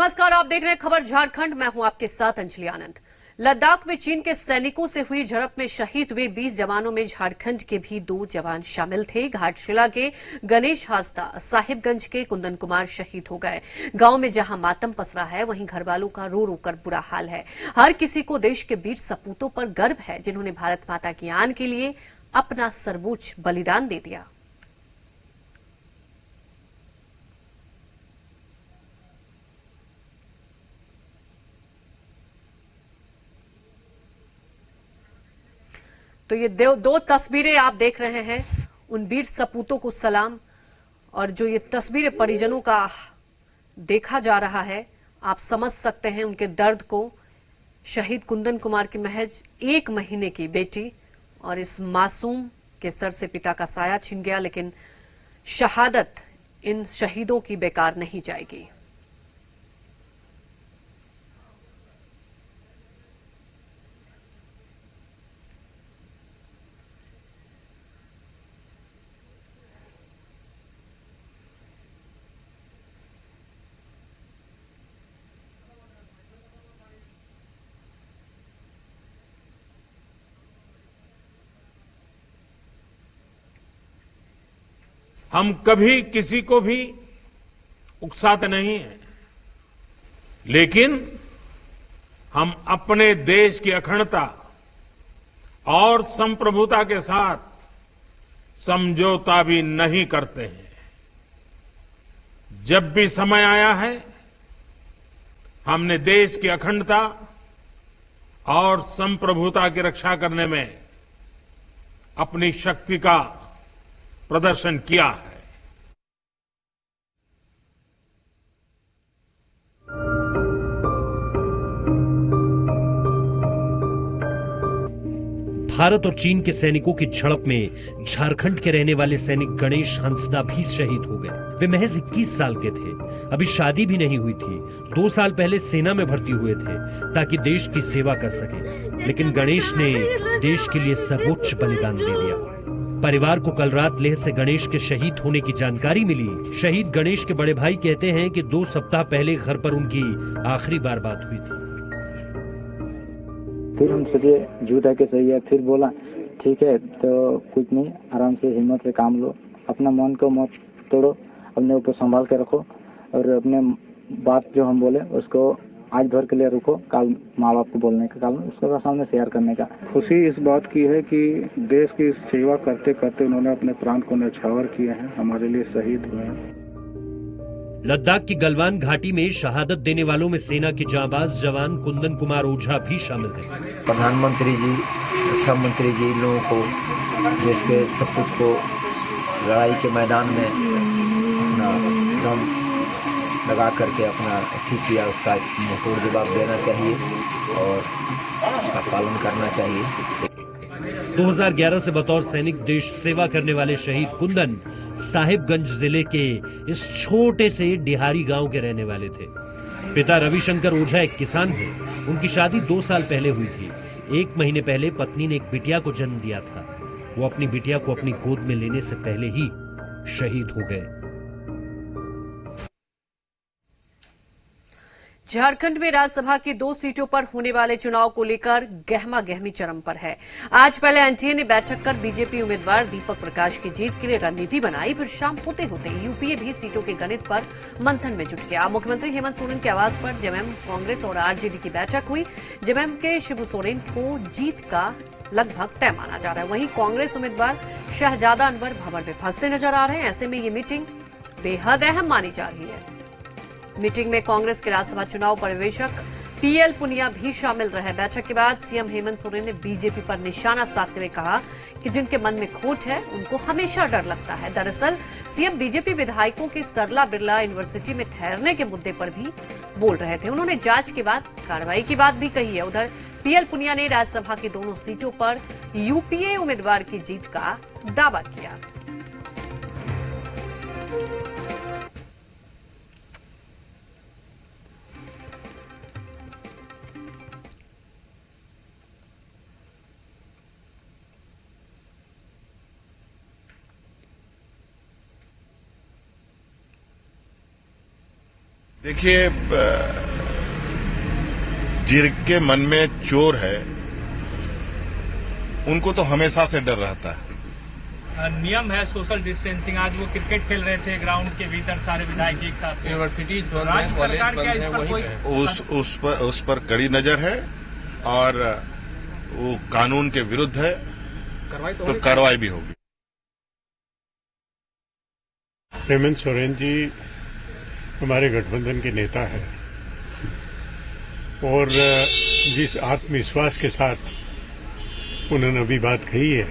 नमस्कार, आप देख रहे हैं खबर झारखंड। मैं हूं आपके साथ अंजलि आनंद। लद्दाख में चीन के सैनिकों से हुई झड़प में शहीद हुए 20 जवानों में झारखंड के भी 2 जवान शामिल थे। घाटशिला के गणेश हांसदा, साहिबगंज के कुंदन कुमार शहीद हो गए। गांव में जहां मातम पसरा है, वहीं घरवालों का रो रो कर बुरा हाल है। हर किसी को देश के वीर सपूतों पर गर्व है, जिन्होंने भारत माता की आन के लिए अपना सर्वोच्च बलिदान दे दिया। तो ये दो तस्वीरें आप देख रहे हैं, उन वीर सपूतों को सलाम। और जो ये तस्वीरें परिजनों का देखा जा रहा है, आप समझ सकते हैं उनके दर्द को। शहीद कुंदन कुमार की महज 1 महीने की बेटी, और इस मासूम के सर से पिता का साया छिन गया। लेकिन शहादत इन शहीदों की बेकार नहीं जाएगी। हम कभी किसी को भी उकसाते नहीं हैं, लेकिन हम अपने देश की अखंडता और संप्रभुता के साथ समझौता भी नहीं करते हैं। जब भी समय आया है, हमने देश की अखंडता और संप्रभुता की रक्षा करने में अपनी शक्ति का प्रदर्शन किया है। भारत और चीन के सैनिकों की झड़प में झारखंड के रहने वाले सैनिक गणेश हांसदा भी शहीद हो गए। वे महज 21 साल के थे, अभी शादी भी नहीं हुई थी। 2 साल पहले सेना में भर्ती हुए थे ताकि देश की सेवा कर सके, लेकिन गणेश ने देश के लिए सर्वोच्च बलिदान दे दिया। परिवार को कल रात लेह से गणेश के शहीद होने की जानकारी मिली। शहीद गणेश के बड़े भाई कहते हैं कि 2 सप्ताह पहले घर पर उनकी आखिरी बार बात हुई थी। फिर हम सोचे झूठ है कि सही है। फिर बोला ठीक है, तो कुछ नहीं, आराम से हिम्मत से काम लो, अपना मन को मत तोड़ो, अपने ऊपर संभाल के रखो, और अपने बात जो हम बोले उसको आज भर के लिए रुको, कल माँ बाप को बोलने का, कल उसके सामने शेयर करने का। खुशी इस बात की है कि देश की सेवा करते करते उन्होंने अपने प्राण को न्यौछावर किए हैं, हमारे लिए शहीद हुए हैं। लद्दाख की गलवान घाटी में शहादत देने वालों में सेना के जांबाज जवान कुंदन कुमार ओझा भी शामिल हैं। प्रधानमंत्री जी, रक्षा मंत्री जी, लोगों को, देश के सपूत को लड़ाई के मैदान में अपना दम लगा करके अपना अथी किया, उसका मुंहतोड़ जवाब देना चाहिए और उसका पालन करना चाहिए। 2011 से बतौर सैनिक देश सेवा करने वाले शहीद कुंदन साहिबगंज जिले के इस छोटे से डिहारी गांव के रहने वाले थे। पिता रविशंकर ओझा एक किसान थे। उनकी शादी 2 साल पहले हुई थी। 1 महीने पहले पत्नी ने एक बिटिया को जन्म दिया था। वो अपनी बिटिया को अपनी गोद में लेने से पहले ही शहीद हो गए। झारखंड में राज्यसभा की 2 सीटों पर होने वाले चुनाव को लेकर गहमा गहमी चरम पर है। आज पहले एनडीए ने बैठक कर बीजेपी उम्मीदवार दीपक प्रकाश की जीत के लिए रणनीति बनाई। फिर शाम होते होते यूपीए भी सीटों के गणित पर मंथन में जुट गया। मुख्यमंत्री हेमंत सोरेन के आवास पर जेएमएम, कांग्रेस और आरजेडी की बैठक हुई। जेएमएम के शिबू सोरेन को जीत का लगभग तय माना जा रहा है। वहीं कांग्रेस उम्मीदवार शहजादा अनवर भंवर में फंसते नजर आ रहे हैं। ऐसे में ये मीटिंग बेहद अहम मानी जा रही है। मीटिंग में कांग्रेस के राज्यसभा चुनाव पर्यवेक्षक पीएल पुनिया भी शामिल रहे। बैठक के बाद सीएम हेमंत सोरेन ने बीजेपी पर निशाना साधते हुए कहा कि जिनके मन में खोट है उनको हमेशा डर लगता है। दरअसल सीएम बीजेपी विधायकों के सरला बिरला यूनिवर्सिटी में ठहरने के मुद्दे पर भी बोल रहे थे। उन्होंने जांच के बाद कार्रवाई की बात भी कही है। उधर पीएल पुनिया ने राज्यसभा की दोनों सीटों पर यूपीए उम्मीदवार की जीत का दावा किया। देखिए, जिनके मन में चोर है उनको तो हमेशा से डर रहता है। नियम है सोशल डिस्टेंसिंग। आज वो क्रिकेट खेल रहे थे ग्राउंड के भीतर, सारे विधायक एक साथ। यूनिवर्सिटी राज्य सरकार क्या इस पर कोई उस पर कड़ी नजर है और वो कानून के विरुद्ध है, तो कार्रवाई भी होगी। हेमंत सोरेन जी हमारे गठबंधन के नेता हैं और जिस आत्मविश्वास के साथ उन्होंने अभी बात कही है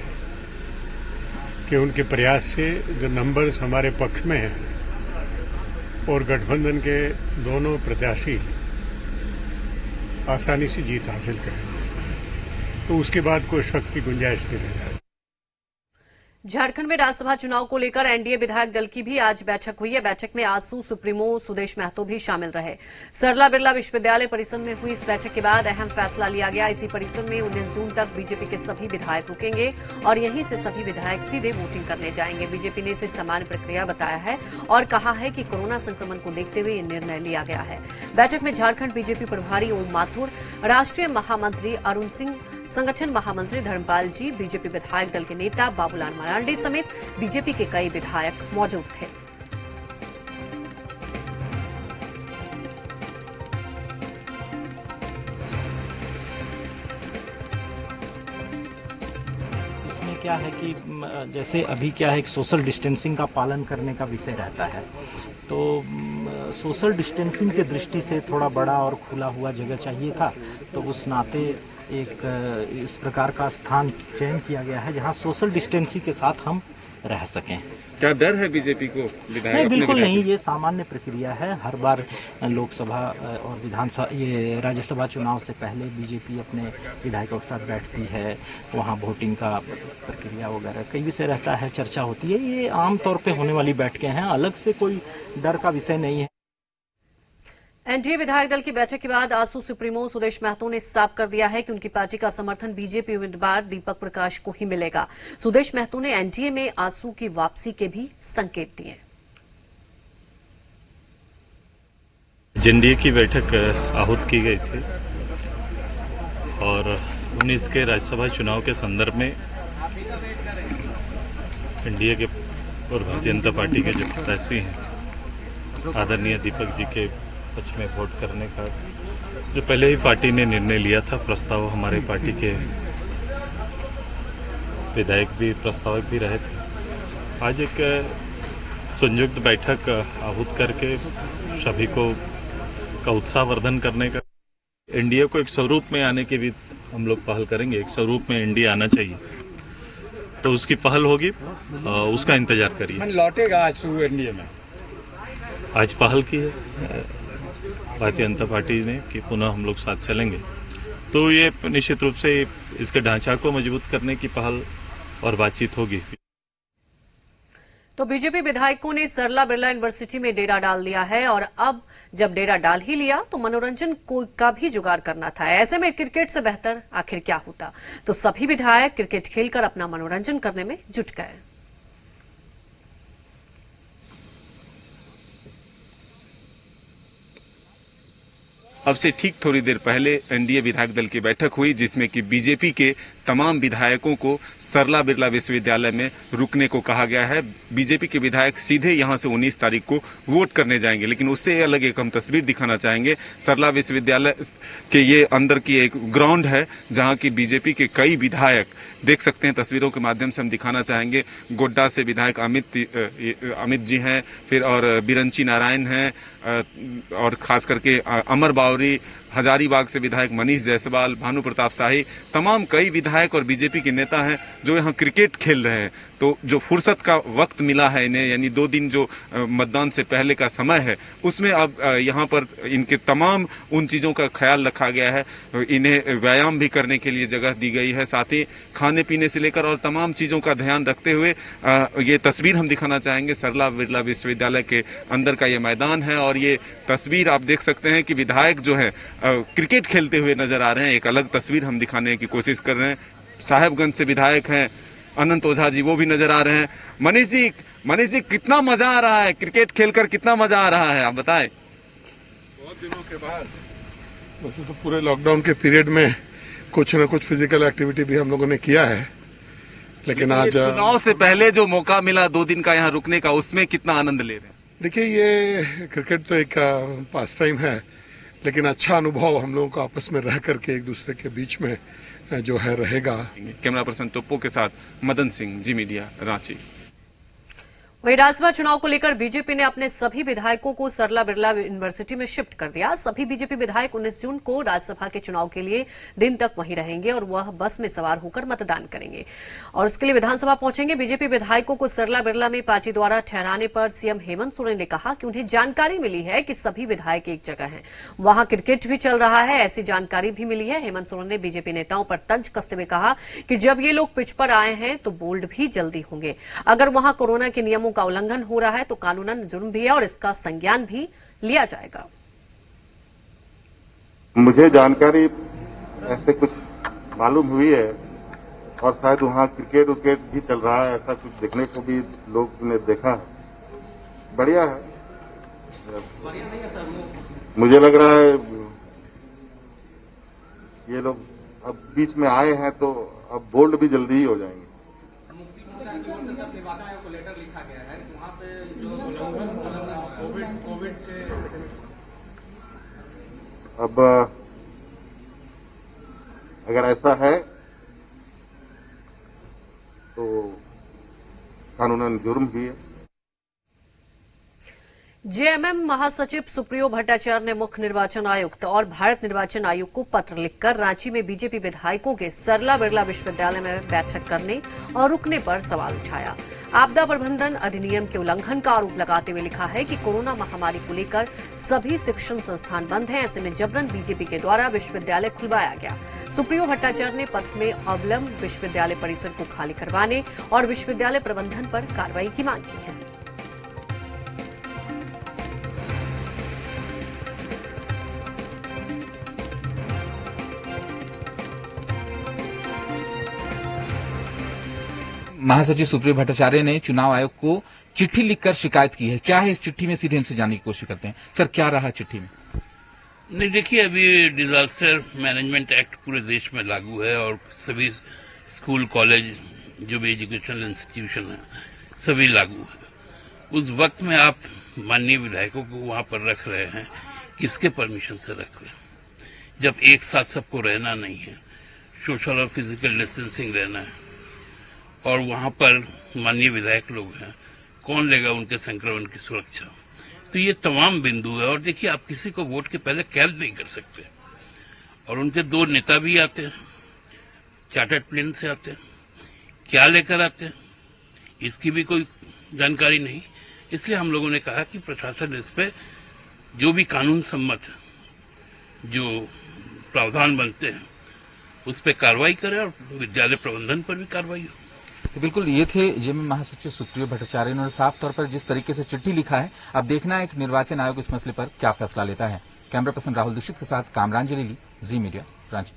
कि उनके प्रयास से जो नंबर्स हमारे पक्ष में हैं और गठबंधन के दोनों प्रत्याशी आसानी से जीत हासिल करेंगे, तो उसके बाद कोई शक की गुंजाइश नहीं रह जाएगी। झारखंड में राज्यसभा चुनाव को लेकर एनडीए विधायक दल की भी आज बैठक हुई है। बैठक में आजसू सुप्रीमो सुदेश महतो भी शामिल रहे। सरला बिरला विश्वविद्यालय परिसर में हुई इस बैठक के बाद अहम फैसला लिया गया। इसी परिसर में 19 जून तक बीजेपी के सभी विधायक रुकेंगे और यहीं से सभी विधायक सीधे वोटिंग करने जाएंगे। बीजेपी ने इसे सामान्य प्रक्रिया बताया है और कहा है कि कोरोना संक्रमण को देखते हुए यह निर्णय लिया गया है। बैठक में झारखंड बीजेपी प्रभारी ओम माथुर, राष्ट्रीय महामंत्री अरुण सिंह, संगठन महामंत्री धर्मपाल जी, बीजेपी विधायक दल के नेता बाबूलाल मरांडी समेत बीजेपी के कई विधायक मौजूद थे। इसमें क्या है कि जैसे अभी क्या है, एक सोशल डिस्टेंसिंग का पालन करने का विषय रहता है, तो सोशल डिस्टेंसिंग की दृष्टि से थोड़ा बड़ा और खुला हुआ जगह चाहिए था, तो उस नाते एक इस प्रकार का स्थान चयन किया गया है जहां सोशल डिस्टेंसिंग के साथ हम रह सकें। क्या डर है बीजेपी को? नहीं, बिल्कुल नहीं, ये सामान्य प्रक्रिया है। हर बार लोकसभा और विधानसभा, ये राज्यसभा चुनाव से पहले बीजेपी अपने विधायकों के साथ बैठती है, वहाँ वोटिंग का प्रक्रिया वगैरह कई विषय रहता है, चर्चा होती है। ये आमतौर पे होने वाली बैठकें हैं, अलग से कोई डर का विषय नहीं है। एनडीए विधायक दल की बैठक के बाद आजसू सुप्रीमो सुदेश महतो ने साफ कर दिया है कि उनकी पार्टी का समर्थन बीजेपी उम्मीदवार दीपक प्रकाश को ही मिलेगा। सुदेश महतो ने एनडीए में आजसू की वापसी के भी संकेत दिए। एनडीए की बैठक आहूत की गई थी और 19 के राज्यसभा चुनाव के संदर्भ में एनडीए के और भारतीय जनता पार्टी के जो प्रत्याशी हैं आदरणीय दीपक जी के पक्ष में वोट करने का जो पहले ही पार्टी ने निर्णय लिया था, प्रस्ताव हमारे पार्टी के विधायक भी प्रस्तावक भी रहे थे। आज एक संयुक्त बैठक आहूत करके सभी को का उत्साहवर्धन करने का, एनडीए को एक स्वरूप में आने की भी हम लोग पहल करेंगे। एक स्वरूप में एनडीए आना चाहिए, तो उसकी पहल होगी, उसका इंतजार करिए। लौटेगा आज एनडीए में? आज पहल की है भारतीय जनता पार्टी ने कि पुनः हम लोग साथ चलेंगे, तो ये निश्चित रूप से इसके ढांचा को मजबूत करने की पहल और बातचीत होगी। तो बीजेपी विधायकों ने सरला बिरला यूनिवर्सिटी में डेरा डाल दिया है और अब जब डेरा डाल ही लिया तो मनोरंजन का भी जुगाड़ करना था। ऐसे में क्रिकेट से बेहतर आखिर क्या होता, तो सभी विधायक क्रिकेट खेलकर अपना मनोरंजन करने में जुट गए। अब से ठीक थोड़ी देर पहले एनडीए विधायक दल की बैठक हुई, जिसमें कि बीजेपी के तमाम विधायकों को सरला बिरला विश्वविद्यालय में रुकने को कहा गया है। बीजेपी के विधायक सीधे यहां से 19 तारीख को वोट करने जाएंगे, लेकिन उससे अलग एक हम तस्वीर दिखाना चाहेंगे। सरला विश्वविद्यालय के ये अंदर की एक ग्राउंड है जहां की बीजेपी के कई विधायक देख सकते हैं, तस्वीरों के माध्यम से हम दिखाना चाहेंगे। गोड्डा से विधायक अमित जी हैं, फिर और बिरंची नारायण हैं, और खास करके अमर बावरी, हजारीबाग से विधायक मनीष जायसवाल, भानु प्रताप शाही, तमाम कई विधायक और बीजेपी के नेता हैं जो यहाँ क्रिकेट खेल रहे हैं। तो जो फुर्सत का वक्त मिला है इन्हें, यानी 2 दिन जो मतदान से पहले का समय है, उसमें अब यहाँ पर इनके तमाम उन चीज़ों का ख्याल रखा गया है। इन्हें व्यायाम भी करने के लिए जगह दी गई है, साथ ही खाने पीने से लेकर और तमाम चीज़ों का ध्यान रखते हुए ये तस्वीर हम दिखाना चाहेंगे। सरला बिरला विश्वविद्यालय के अंदर का ये मैदान है और ये तस्वीर आप देख सकते हैं कि विधायक जो है क्रिकेट खेलते हुए नजर आ रहे हैं। एक अलग तस्वीर हम दिखाने की कोशिश कर रहे हैं। साहेबगंज से विधायक हैं अनंत ओझा जी, वो भी नजर आ रहे हैं। मनीष जी कितना मजा आ रहा है क्रिकेट खेलकर, कितना मजा आ रहा है, आप बताएं। दिनों के बाद वैसे तो पूरे लॉकडाउन के पीरियड में कुछ न कुछ फिजिकल एक्टिविटी भी हम लोगों ने किया है, लेकिन आज चुनाव से पहले जो मौका मिला 2 दिन का यहाँ रुकने का, उसमें कितना आनंद ले रहे हैं? देखिए, ये क्रिकेट तो एक पास टाइम है, लेकिन अच्छा अनुभव हम लोगों को आपस में रह करके एक दूसरे के बीच में जो है रहेगा। कैमरा पर्सन टोप्पो के साथ मदन सिंह, जी मीडिया, रांची। वहीं राज्यसभा चुनाव को लेकर बीजेपी ने अपने सभी विधायकों को सरला बिरला यूनिवर्सिटी में शिफ्ट कर दिया। सभी बीजेपी विधायक 19 जून को राज्यसभा के चुनाव के लिए दिन तक वहीं रहेंगे और वह बस में सवार होकर मतदान करेंगे और उसके लिए विधानसभा पहुंचेंगे। बीजेपी विधायकों को सरला बिरला में पार्टी द्वारा ठहराने पर सीएम हेमंत सोरेन ने कहा कि उन्हें जानकारी मिली है कि सभी विधायक एक जगह हैं, वहां क्रिकेट भी चल रहा है, ऐसी जानकारी भी मिली है। हेमंत सोरेन ने बीजेपी नेताओं पर तंज कसते हुए कहा कि जब ये लोग पिच पर आए हैं तो बोल्ड भी जल्दी होंगे। अगर वहां कोरोना के नियमों का उल्लंघन हो रहा है तो कानूनन जुर्म भी है और इसका संज्ञान भी लिया जाएगा। मुझे जानकारी ऐसे कुछ मालूम हुई है और शायद वहां क्रिकेट भी चल रहा है, ऐसा कुछ देखने को भी लोग ने देखा है। बढ़िया है, मुझे लग रहा है ये लोग अब बीच में आए हैं तो अब बोल्ड भी जल्दी ही हो जाएंगे। अब अगर ऐसा है तो कानूनन जुर्म भी है। जेएमएम महासचिव सुप्रियो भट्टाचार्य ने मुख्य निर्वाचन आयुक्त और भारत निर्वाचन आयोग को पत्र लिखकर रांची में बीजेपी विधायकों के सरला बिरला विश्वविद्यालय में बैठक करने और रुकने पर सवाल उठाया। आपदा प्रबंधन अधिनियम के उल्लंघन का आरोप लगाते हुए लिखा है कि कोरोना महामारी को लेकर सभी शिक्षण संस्थान बंद हैं, ऐसे में जबरन बीजेपी के द्वारा विश्वविद्यालय खुलवाया गया। सुप्रियो भट्टाचार्य ने पत्र में अविलंब विश्वविद्यालय परिसर को खाली करवाने और विश्वविद्यालय प्रबंधन पर कार्रवाई की मांग की है। महासचिव सुप्रियो भट्टाचार्य ने चुनाव आयोग को चिट्ठी लिखकर शिकायत की है। क्या है इस चिट्ठी में, सीधे इनसे जानने की कोशिश करते हैं। सर, क्या रहा चिट्ठी में? नहीं, देखिए, अभी डिजास्टर मैनेजमेंट एक्ट पूरे देश में लागू है और सभी स्कूल, कॉलेज, जो भी एजुकेशनल इंस्टीट्यूशन है, सभी लागू है। उस वक्त में आप माननीय विधायकों को वहां पर रख रहे हैं, किसके परमिशन से रख रहे हैं? जब एक साथ सबको रहना नहीं है, सोशल और फिजिकल डिस्टेंसिंग रहना है और वहां पर माननीय विधायक लोग हैं, कौन लेगा उनके संक्रमण की सुरक्षा? तो ये तमाम बिंदु है। और देखिए, आप किसी को वोट के पहले कैद नहीं कर सकते और उनके 2 नेता भी आते हैं, चार्टर्ड प्लेन से आते हैं, क्या लेकर आते हैं इसकी भी कोई जानकारी नहीं। इसलिए हम लोगों ने कहा कि प्रशासन इस पे जो भी कानून सम्मत जो प्रावधान बनते हैं उस पर कार्रवाई करे और विद्यालय प्रबंधन पर भी कार्रवाई हो। तो बिल्कुल, ये थे जेएमएम महासचिव सुप्रियो भट्टाचार्य। उन्होंने साफ तौर पर जिस तरीके से चिट्ठी लिखा है, अब देखना है कि निर्वाचन आयोग इस मसले पर क्या फैसला लेता है। कैमरा पर्सन राहुल दीक्षित के साथ कामरान जलीली, जी मीडिया, रांची।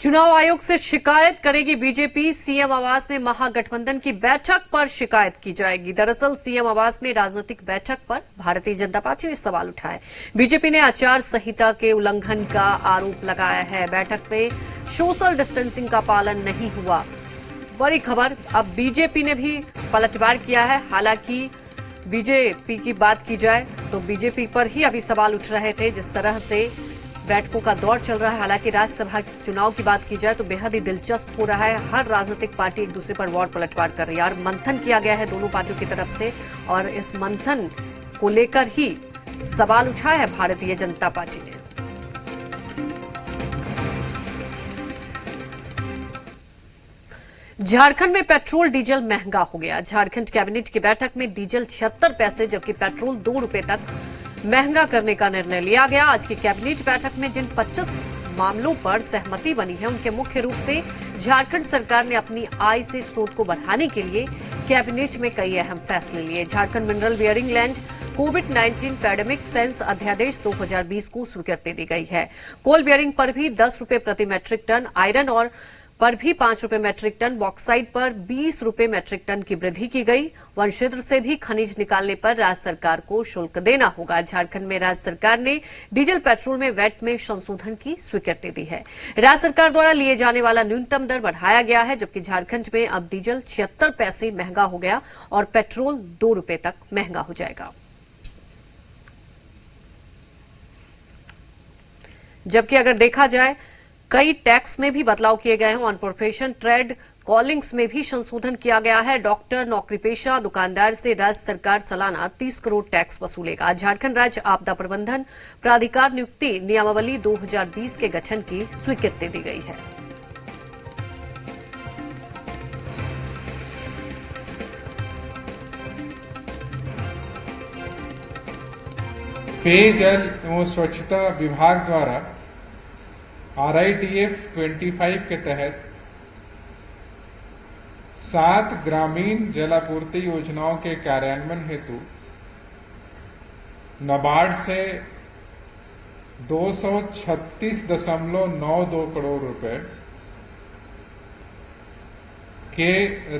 चुनाव आयोग से शिकायत करेगी बीजेपी। सीएम आवास में महागठबंधन की बैठक पर शिकायत की जाएगी। दरअसल सीएम आवास में राजनीतिक बैठक पर भारतीय जनता पार्टी ने सवाल उठाए। बीजेपी ने आचार संहिता के उल्लंघन का आरोप लगाया है। बैठक में सोशल डिस्टेंसिंग का पालन नहीं हुआ। बड़ी खबर, अब बीजेपी ने भी पलटवार किया है। हालांकि बीजेपी की बात की जाए तो बीजेपी पर ही अभी सवाल उठ रहे थे, जिस तरह से बैठकों का दौर चल रहा है। हालांकि राज्यसभा चुनाव की बात की जाए तो बेहद ही दिलचस्प हो रहा है। हर राजनीतिक पार्टी एक दूसरे पर वार पलटवार कर रही है और मंथन किया गया है दोनों पार्टियों की तरफ से और इस मंथन को लेकर ही सवाल उठाया है भारतीय जनता पार्टी ने। झारखंड में पेट्रोल डीजल महंगा हो गया। झारखंड कैबिनेट की बैठक में डीजल 76 पैसे जबकि पेट्रोल 2 रुपए तक महंगा करने का निर्णय लिया गया। आज की कैबिनेट बैठक में जिन 25 मामलों पर सहमति बनी है उनके मुख्य रूप से झारखंड सरकार ने अपनी आय से स्रोत को बढ़ाने के लिए कैबिनेट में कई अहम फैसले लिए। झारखंड मिनरल बियरिंग लैंड कोविड-19 पैंडेमिक सेंस अध्यादेश 2020 को स्वीकृति दी गई है। कोल बियरिंग पर भी 10 रुपए प्रति मैट्रिक टन, आयरन और पर भी 5 रुपए मैट्रिक टन, बॉक्साइट पर 20 रुपए मैट्रिक टन की वृद्धि की गई। वन क्षेत्र से भी खनिज निकालने पर राज्य सरकार को शुल्क देना होगा। झारखंड में राज्य सरकार ने डीजल पेट्रोल में वैट में संशोधन की स्वीकृति दी है। राज्य सरकार द्वारा लिए जाने वाला न्यूनतम दर बढ़ाया गया है, जबकि झारखंड में अब डीजल 76 पैसे महंगा हो गया और पेट्रोल 2 रुपए तक महंगा हो जाएगा। जबकि अगर देखा जाए कई टैक्स में भी बदलाव किए गए हैं। ऑन प्रोफेशन, ट्रेड, कॉलिंग्स में भी संशोधन किया गया है। डॉक्टर, नौकरीपेशा, दुकानदार से राज्य सरकार सालाना 30 करोड़ टैक्स वसूलेगा। झारखंड राज्य आपदा प्रबंधन प्राधिकार नियुक्ति नियमावली 2020 के गठन की स्वीकृति दी गई है। पेयजल एवं स्वच्छता विभाग द्वारा RITF 25 के तहत 7 ग्रामीण जलापूर्ति योजनाओं के कार्यान्वयन हेतु नाबार्ड से 236.92 करोड़ रुपए के